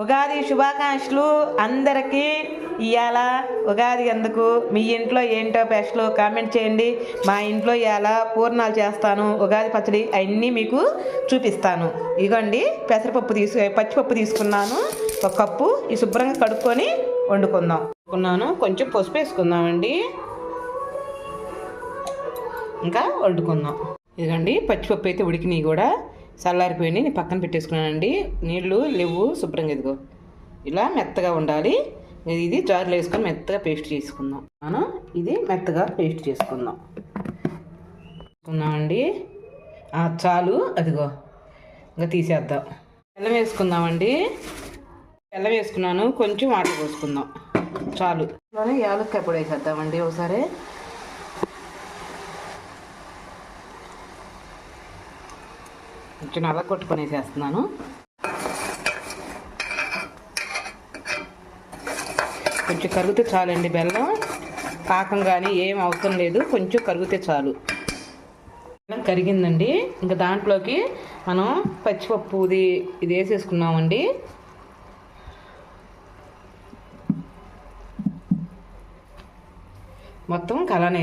ఉగాది శుభాకాంక్షలు అందరికీ. ఇవాళ ఉగాది ఎందుకు మీ ఇంట్లో ఏంటో స్పెషల్ కామెంట్ చేయండి. మా ఇంట్లో ఇవాళ పూర్ణాలు చేస్తాను, ఉగాది పచ్చడి అన్నీ మీకు చూపిస్తాను. ఇగోండి పచ్చిపప్పు తీసుకున్నాను, ఒక కప్పు. ఈ శుభ్రంగా కడుక్కొని వండుకుందాం. కొంచెం పసుపు వేసుకుందామండి, ఇంకా వండుకుందాం. ఇదిగోండి పచ్చిపప్పు అయితే ఉడికినాయి కూడా, చల్లారిపోయినాయి. నేను పక్కన పెట్టేసుకున్నానండి. నీళ్ళు లేవు శుభ్రంగా. ఇదిగో ఇలా మెత్తగా ఉండాలి. ఇది జార్లో వేసుకొని మెత్తగా పేస్ట్ చేసుకుందాం. మనం ఇది మెత్తగా పేస్ట్ చేసుకుందామండి. చాలు, అదిగో ఇంకా తీసేద్దాం. బెల్లం వేసుకుందామండి. బెల్లం వేసుకున్నాను, కొంచెం వాటర్ పోసుకుందాం. చాలు. యాలక్కాయ పొడి వేసేద్దామండి ఒకసారి. కొంచెం నల్ల కొట్టుకొని వేసేస్తున్నాను. కొంచెం కరిగితే చాలండి. బెల్లం పాకం కానీ ఏం అవసరం లేదు, కొంచెం కరిగితే చాలు. బెల్లం కరిగిందండి. ఇంకా దాంట్లోకి మనం పచ్చిపప్పు ఇది వేసేసుకున్నామండి. మొత్తం కలానే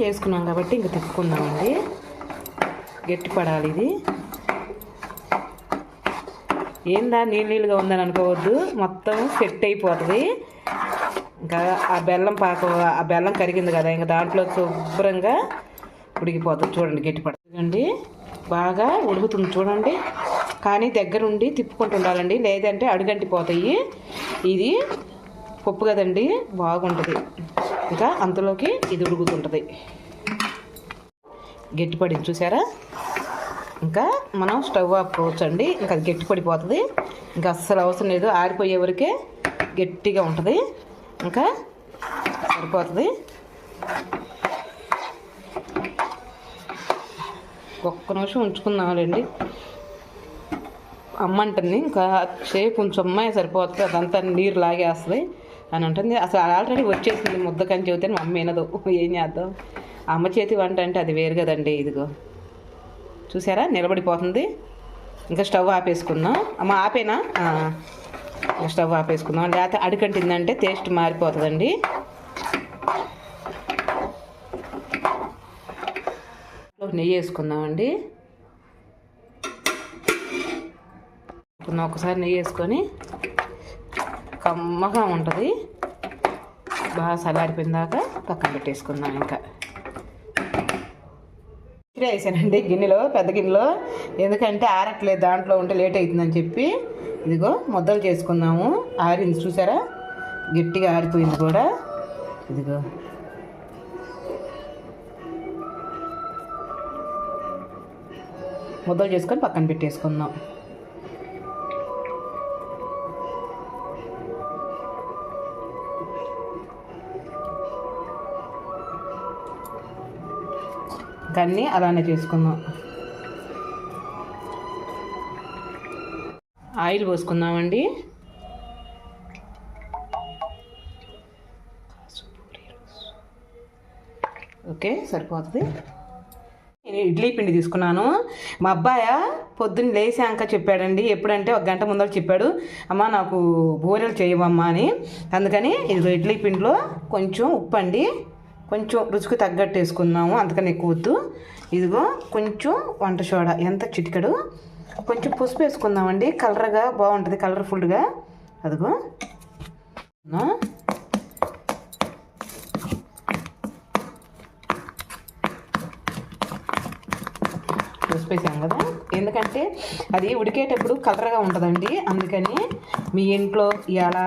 వేసుకున్నాం కాబట్టి ఇంక తిప్పుకుందామండి. గట్టి పడాలి. ఇది ఏందా నీళ్ళుగా ఉందని అనుకోవద్దు, మొత్తం సెట్ అయిపోతుంది. ఇంకా ఆ బెల్లం కరిగింది కదా, ఇంకా దాంట్లో శుభ్రంగా ఉడికిపోతుంది. చూడండి, గట్టి పడుతుందండి, బాగా ఉడుకుతుంది చూడండి. కానీ దగ్గరుండి తిప్పుకుంటూ ఉండాలండి, లేదంటే అడుగంటిపోతాయి. ఇది పప్పు కదండి, బాగుంటుంది. ఇంకా అంతలోకి ఇది ఉడుకుతుంటుంది. గట్టిపడింది చూసారా. ఇంకా మనం స్టవ్ ఆపుకోవచ్చండి. ఇంకా అది గట్టి పడిపోతుంది. ఇంకా అస్సలు అవసరం లేదు, ఆరిపోయే వరకే గట్టిగా ఉంటుంది. ఇంకా సరిపోతుంది. ఒక్క నిమిషం ఉంచుకుందామండి. అమ్మ అంటుంది ఇంకా సేపు ఉంచమ్మాయి సరిపోతుంది, అదంతా నీరు లాగేస్తుంది అని అంటుంది. అసలు ఆల్రెడీ వచ్చేసింది ముద్దకని చెబితే మా అమ్మ వినదు. ఏం చేద్దాం, అమ్మ చేతి వంట అంటే అది వేరు కదండి. ఇదిగో చూసారా, నిలబడిపోతుంది. ఇంకా స్టవ్ ఆపేసుకుందాం. అమ్మ ఆపేనా? స్టవ్ ఆపేసుకుందాం, లేకపోతే అడుగంటిందంటే టేస్ట్ మారిపోతుందండి. నెయ్యి వేసుకుందామండి. ఒకసారి నెయ్యి వేసుకొని కమ్మగా ఉంటుంది. బాగా చల్లారిపోయిన దాకా పక్కన పెట్టేసుకుందాం. ఇంకా వేసానండి గిన్నెలో, పెద్ద గిన్నెలో, ఎందుకంటే ఆరట్లేదు, దాంట్లో ఉంటే లేట్ అవుతుందని చెప్పి. ఇదిగో ముద్దలు చేసుకుందాము. ఆరింది చూసారా, గట్టిగా ఆరిపోయింది కూడా. ఇదిగో ముద్దలు చేసుకొని పక్కన పెట్టేసుకుందాం. కానీ అలానే చేసుకుందాం. ఆయిల్ పోసుకుందామండి. ఓకే, సరిపోతుంది. నేను ఇడ్లీ పిండి తీసుకున్నాను. మా అబ్బాయి పొద్దున్న లేచాక చెప్పాడండి, ఎప్పుడంటే 1 గంట ముందర చెప్పాడు, అమ్మ నాకు బూరెలు చేయవమ్మా అని. అందుకని ఇది ఇడ్లీ పిండిలో కొంచెం ఉప్పు అండి, కొంచెం రుచికి తగ్గట్టు వేసుకుందాము, అంతకని ఎక్కువ వద్దు. ఇదిగో కొంచెం వంట సోడా, ఎంత చిటికెడు. కొంచెం పసుపు వేసుకుందామండి, కలర్గా బాగుంటుంది, కలర్ఫుల్గా. అదిగో పసుపు వేసాం కదా, ఎందుకంటే అది ఉడికేటప్పుడు కలర్గా ఉంటుందండి. అందుకని మీ ఇంట్లో ఇలా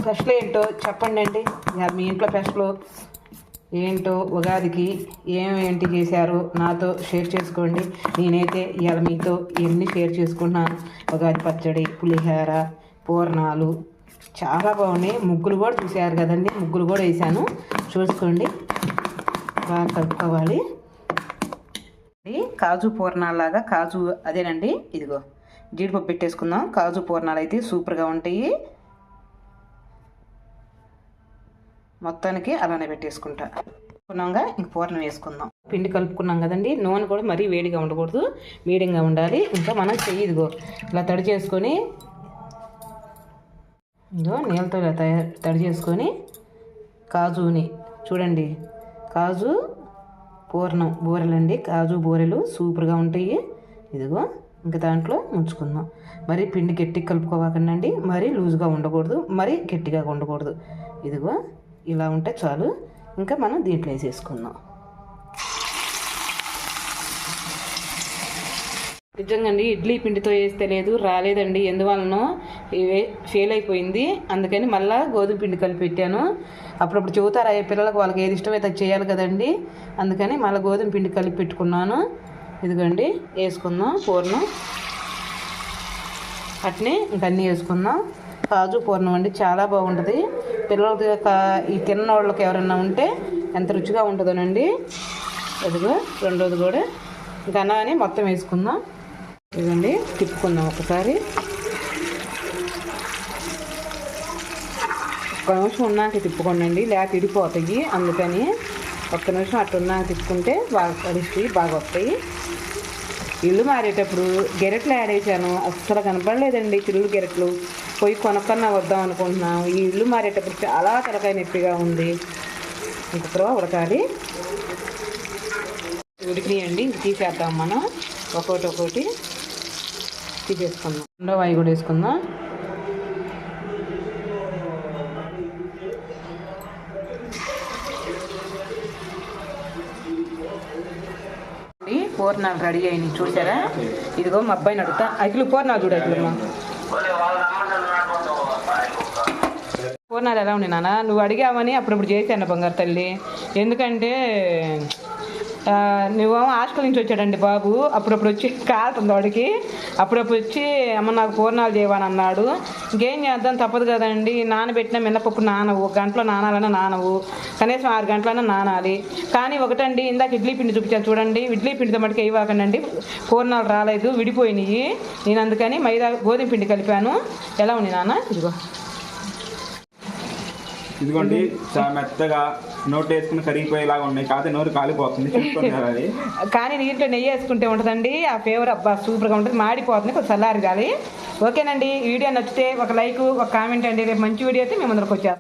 స్పెషల్ ఏంటో చెప్పండి అండి. మీ ఇంట్లో స్పెషల్ ఏంటో, ఉగాదికి ఏంటి చేశారు నాతో షేర్ చేసుకోండి. నేనైతే ఇవాళ మీతో ఇవన్నీ షేర్ చేసుకుంటున్నాను. ఉగాది పచ్చడి, పులిహోర, పూర్ణాలు చాలా బాగున్నాయి. ముగ్గులు కూడా చూసారు కదండి, ముగ్గులు కూడా వేసాను, చూసుకోండి. బాగా కలుపుకోవాలి. కాజు పూర్ణాలాగా, కాజు అదేనండి. ఇదిగో జీడిపప్పు పెట్టేసుకుందాం. కాజు పూర్ణాలు అయితే సూపర్గా ఉంటాయి. మొత్తానికి అలానే పెట్టేసుకుంటా. వేసుకున్నాగా ఇంక పూర్ణం వేసుకుందాం. పిండి కలుపుకున్నాం కదండి. నూనె కూడా మరీ వేడిగా ఉండకూడదు, మీడియంగా ఉండాలి. ఇంకా మనం చెయ్యి ఇదిగో ఇలా తడి చేసుకొని ఇదిగో నీళ్ళతో ఇలా తడి చేసుకొని కాజుని చూడండి, కాజు పూర్ణం బూరెలండి, కాజు బూరెలు సూపర్గా ఉంటాయి. ఇదిగో ఇంకా దాంట్లో ముంచుకుందాం. మరి పిండి గట్టిగా కలుపుకోవాకండి, మరీ లూజ్గా ఉండకూడదు, మరీ గట్టిగా ఉండకూడదు. ఇదిగో ఇలా ఉంటే చాలు. ఇంకా మనం దీంట్లో వేసేసుకుందాం. నిజంగా అండి ఇడ్లీ పిండితో వేస్తే లేదు, రాలేదండి. ఎందువలనో ఫెయిల్ అయిపోయింది. అందుకని మళ్ళీ గోధుమ పిండి కలిపి పెట్టాను. అప్పుడప్పుడు చెబుతారు అయ్యే పిల్లలకు, వాళ్ళకి ఏది ఇష్టమైతే అది చేయాలి కదండి. అందుకని మళ్ళీ గోధుమ పిండి కలిపి పెట్టుకున్నాను. ఇదిగోండి వేసుకుందాం పూర్ణం. అట్నే ఇంకన్నీ వేసుకుందాం. కాజు పూర్ణం అండి చాలా బాగుంటుంది. పిల్లలకి ఈ తిన్న వాళ్ళకి ఎవరన్నా ఉంటే ఎంత రుచిగా ఉంటుందోనండి. ఇదిగో రెండోది కూడా గనాని మొత్తం వేసుకుందాం. ఇదిగోండి తిప్పుకుందాం ఒకసారి. ఒక్క నిమిషం ఉన్నాక తిప్పుకోండి, లేకపోతే ఇడిపోతాయి. అందుకని ఒక్క నిమిషం అట్లా ఉన్నాక తిప్పుకుంటే బాగా కడిసి బాగా వస్తాయి. ఇల్లు మారేటప్పుడు గెరెట్లు ఆడేసాను, అస్సలు కనపడలేదండి చిల్లు గెరెట్లు. పోయి కొనుక్కన్నా వద్దాం అనుకుంటున్నాం. ఈ ఇల్లు మారేటప్పుడు చాలా తలకాయ నొప్పిగా ఉంది. ఇంక తర్వాత ఉడకాలి. ఉడికినాయండి, ఇంక తీసేద్దాం. మనం ఒక్కొక్కటి తీసేసుకుందాం. రెండో వాయి కూడా వేసుకుందాం. పూర్ణాలు రెడీ అయినాయి చూసారా. ఇదిగో మా అబ్బాయిని అడుగుతా, అఖిలు పూర్ణాలు చూడు. అఖిలమ్మా పూర్ణాలు ఎలా ఉన్నాయి నాన్న? నువ్వు అడిగావని అప్పుడప్పుడు చేశాను బంగారు తల్లి. ఎందుకంటే నువ్వేమో హాస్టల్ నుంచి వచ్చాడండి బాబు, అప్పుడప్పుడు వచ్చి కాలుతుంది వాడికి. అప్పుడప్పుడు వచ్చి అమ్మ నాకు పూర్ణాలు చేయవని అన్నాడు. ఇంకేం చేద్దాం, తప్పదు కదండి. నానబెట్టిన మినపప్పు నానవు, గంటలో నానాలన్నా నానవు, కనీసం 6 గంటలన్నా నానాలి. కానీ ఒకటండి, ఇందాక ఇడ్లీ పిండి చూపించాను చూడండి, ఇడ్లీ పిండితో మటుకు వేయవాకండి, పూర్ణాలు రాలేదు, విడిపోయినాయి. నేను అందుకని మైదా గోధుమ పిండి కలిపాను. ఎలా ఉంది నాన్న? ఇదిగోండి చాలా మెత్తగా నోట్ వేసుకుని కరిగిపోయేలాగా ఉన్నాయి. కాకపోతే నోరు కాలిపోతుంది. కానీ నీటిలో నెయ్యి వేసుకుంటే ఉంటుందండి ఆ ఫ్లేవర్. అబ్బా సూపర్గా ఉంటుంది. మాడిపోతుంది, కొంచెం చల్లారగాలి. ఓకేనండి, వీడియో నచ్చితే ఒక లైక్, ఒక కామెంట్ అండి. రేపు మంచి వీడియో అయితే మేము ముందరకు వచ్చేస్తాం.